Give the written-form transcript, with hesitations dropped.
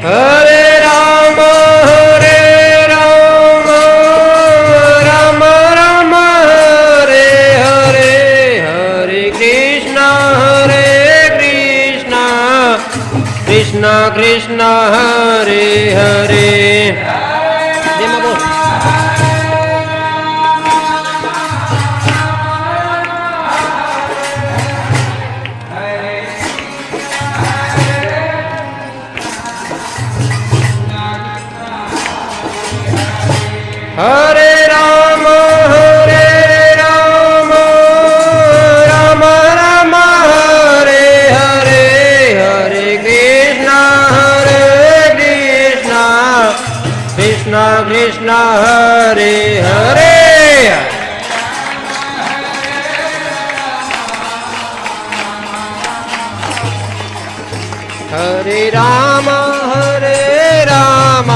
હરે રામ રામ રામ હરે હરે, હરે કૃષ્ણ કૃષ્ણ કૃષ્ણ હરે હરે. જેમાં બોલ હરે રામ રામ રામ હરે હરે, હરે કૃષ્ણ કૃષ્ણ કૃષ્ણ હરે હરે. હરે રામ રામ